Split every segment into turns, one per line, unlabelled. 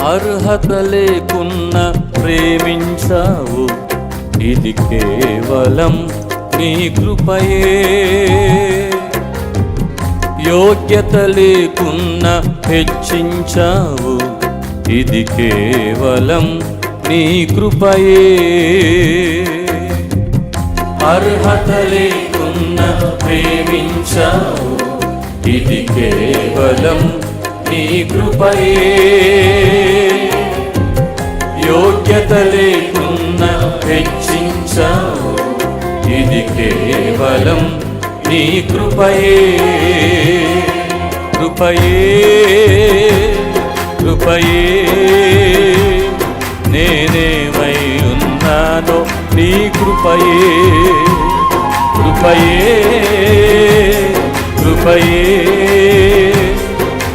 అర్హత లేకున్నా ప్రేమించావు, ఇది కేవలం నీ కృపయే. యోగ్యత లేకున్నా హెచ్చించావు, ఇది కేవలం నీ కృపయే. అర్హత లేకున్నా ప్రేమించావు, ఇది కేవలం నీ కృపయే. యోగ్యత లేకున్నా హెచ్చించావు, ఇది కేవలం నీ కృపయే. కృపయే కృపయే నేనేమై ఉన్నానో నీ కృపయే. కృపయే కృపయే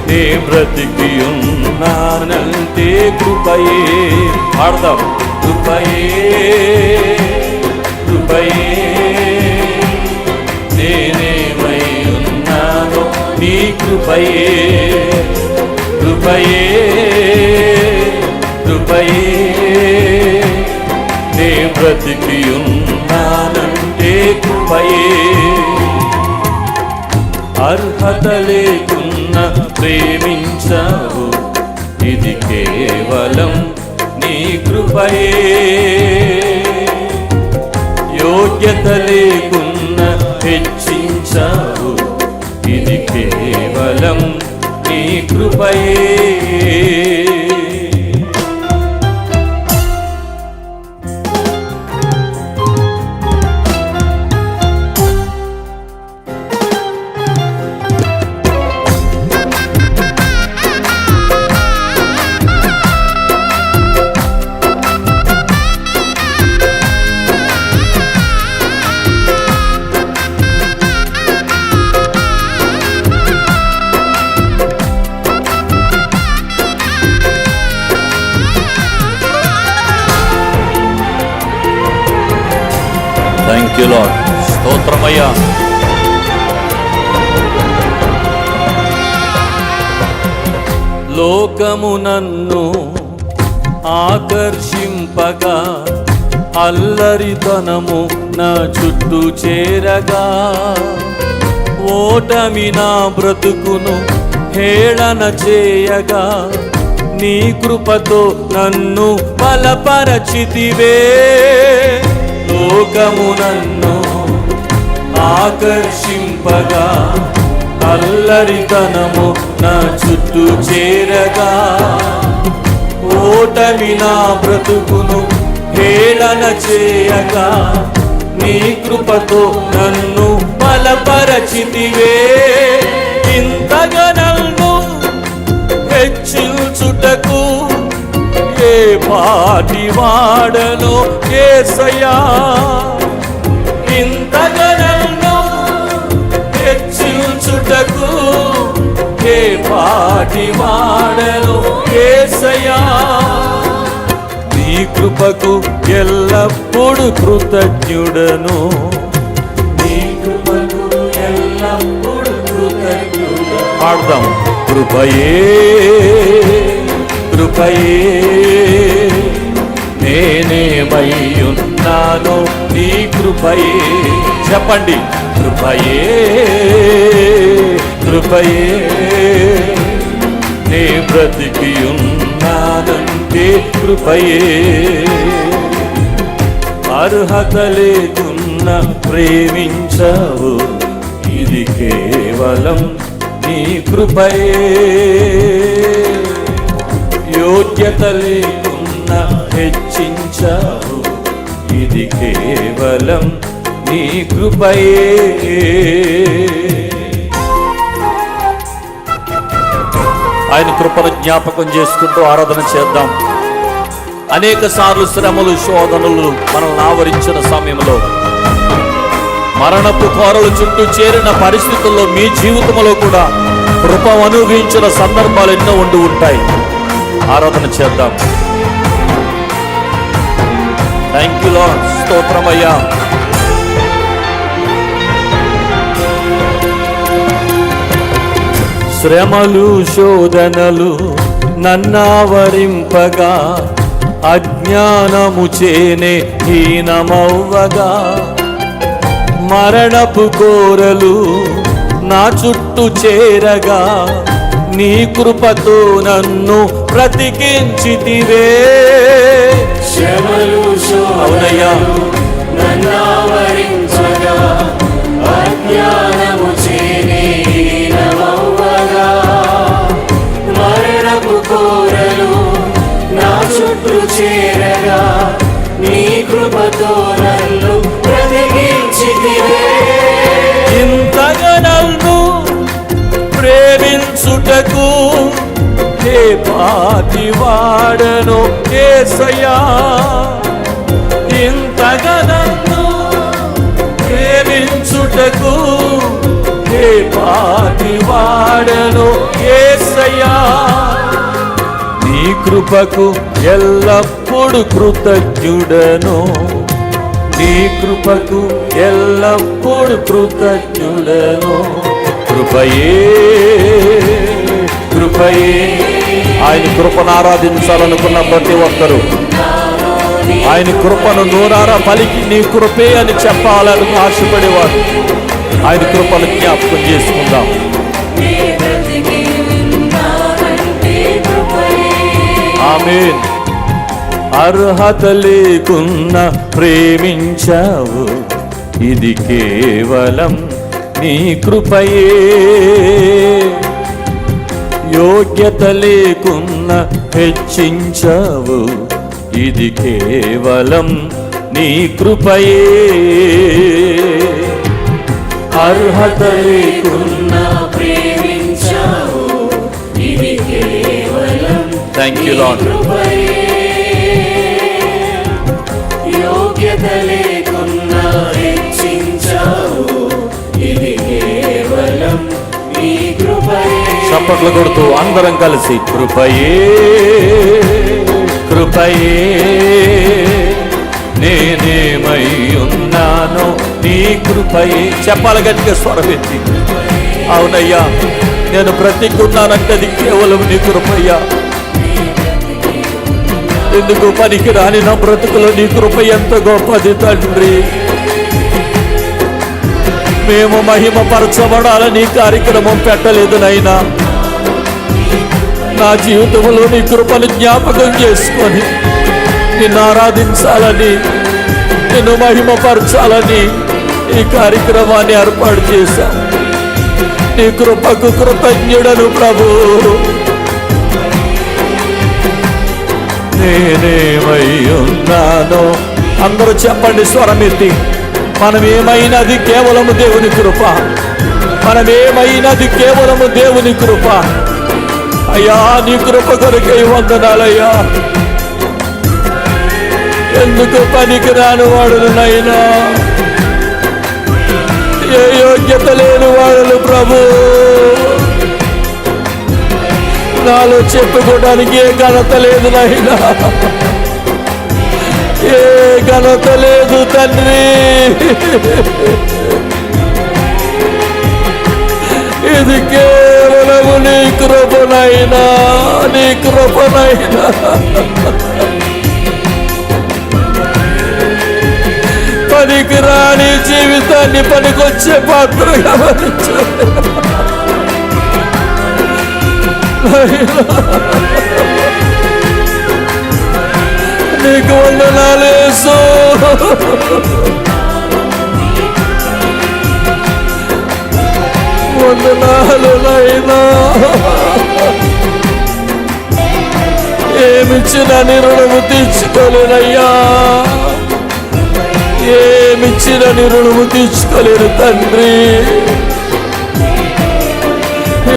నే బ్రతికి ఉన్నానంటే కృపయే. పాడదాం. కృపయే కృపయే నేనేమై ఉన్నానో నీ కృపయే. కృపయే కృపయే నే బ్రతికి ఉన్నానంటే కృపయే. అర్హత లేకున్నా ప్రేమించావు, ఇది కేవలం నీ కృపయే. యోగ్యత లేకున్నా హెచ్చించావు, ఇది కేవలం నీ కృపయే. Thank you lord. స్తోత్రమయ్యా. లోకము నన్ను ఆకర్షింపగా, అల్లరితనము నా చుట్టూ చేరగా, ఓటమి నా బ్రతుకును హేళన చేయగా, నీ కృపతో నన్ను బలపరచితివే. లోకము నన్ను ఆకర్షింపగా, అల్లరితనము నా చుట్టూ చేరగా, ఓటమి నా బ్రతుకును హేళన చేయగా, నీ కృపతో నన్ను బలపరచితివే. ఇంతగా నన్ను హెచ్చించుటకు ఏ పాటి వాడను యేసయ్యా. ఇంతగా నన్ను హెచ్చించుటకు ఏ పాటి వాడను యేసయ్యా. నీ కృపకు ఎల్లప్పుడూ కృతజ్ఞుడను, నీ కృపకు ఎల్లప్పుడూ కృతజ్ఞుడను. పాడదాం. కృపయే కృపయే నేనేమై ఉన్నానో నీ కృపయే. చెప్పండి. కృపయే కృపయే నే బ్రతికి ఉన్నానంటే కృపయే. అర్హత లేకున్నా ప్రేమించావు, ఇది కేవలం నీ కృపయే. యోగ్యత లేకున్నా హెచ్చించావు, ఇది కేవలం నీ కృపయే. ఆయన కృపను జ్ఞాపకం చేసుకుంటూ ఆరాధన చేద్దాం. అనేక సార్లు శ్రమలు శోధనలు మనల్ని ఆవరించిన సమయంలో, మరణపు కోరలు చుట్టూ చేరిన పరిస్థితుల్లో మీ జీవితంలో కూడా కృప అనుభవించిన సందర్భాలు ఎన్నో ఉండి ఉంటాయి. ఆరాధన చేద్దాం. Thank you lord. స్తోత్రమయ్యా. శ్రమలు శోధనలు నన్నావరింపగా అజ్ఞానము చేనే హీనమవ్వగా మరణపు కోరలు నా చుట్టూ చేరగా నీ కృపతో నన్ను బ్రతికించితివే. అవునయ్యా,
అజ్ఞానము చేనే హీనమవ్వగా మరణపు కోరలు నా చుట్టూ చేరగా నీ కృపతో నన్ను బ్రతికించితివే.
ఇంతగా నన్ను ప్రేమించుటకు ఏ పాటి వాడను యేసయ్యా, ఇంతగా నన్ను ప్రేమించుటకు ఏ పాటి వాడను యేసయ్యా. నీ కృపకు ఎల్లప్పుడు కృతజ్ఞుడను, నీ కృపకు ఎల్లప్పుడు కృతజ్ఞుడను. కృపయే కృపయే. ఆయన కృపను ఆరాధించాలనుకున్న ప్రతి ఒక్కరూ ఆయన కృపను నూరారా పలికి నీ కృపే అని చెప్పాలని ఆశపడేవారు. ఆయన కృపను జ్ఞాపకం చేసుకుందాం. ఆమేన్. అర్హత లేకున్నా ప్రేమించావు, ఇది కేవలం నీ కృపయే. యోగ్యత లేకున్నా హెచ్చించావు, ఇది కేవలం నీ కృపయే. అర్హత లేకున్నా
ప్రేమించావు, ఇది కేవలం
థ్యాంక్ యూ లార్డ్.
యోగ్యత లేకున్నా హెచ్చించావు, ఇది కేవలం నీ కృపయే.
చప్పట్లు కొడుతూ అందరం కలిసి కృపయే కృపయే నేనేమై ఉన్నానో నీ కృపయే. చెప్పాలి గట్టిగా స్వరమెత్తి. అవునయ్యా, నేను బ్రతికున్నానంటే అది కేవలం నీ కృపయ్యా. ఎందుకు పనికి రాని నా బ్రతుకులో నీ కృప ఎంత గొప్పది తండ్రి. మేము మహిమపరచబడాలని కార్యక్రమం పెట్టలేదు నైనా, నా జీవితంలో నీ కృపను జ్ఞాపకం చేసుకొని నిన్ను ఆరాధించాలని, నిన్ను మహిమపరచాలని ఈ కార్యక్రమాన్ని ఏర్పాటు చేశాం. నీ కృపకు కృతజ్ఞుడను ప్రభు. నేనేమై ఉన్నానో అందరూ చెప్పండి స్వరమెత్తి. మనమేమైనది కేవలము దేవుని కృప, మనమేమైనది కేవలము దేవుని కృప. అయ్యా, నీ కృప కొరకై వందనాలయ్యా. ఎందుకు పనికి రాని వాడును నైనా, ఏ యోగ్యత లేని వాడును ప్రభు. నాలో చెప్పుకోవడానికి ఏ ఘనత లేదు నైనా, ఏ ఘనత లేదు తండ్రి. ఇది కేవలము నీ కృపనైనా, నీ కృపనైనా. పనికి రాని జీవితాన్ని పనికొచ్చే పాత్రగా నీకు వందనాలు యేసు. వందనాలు నైనా. ఏమిచ్చిన నీ రుణము తీర్చుకోలేనయ్యా, ఏమిచ్చిన నీ రుణము తీర్చుకోలేను తండ్రి.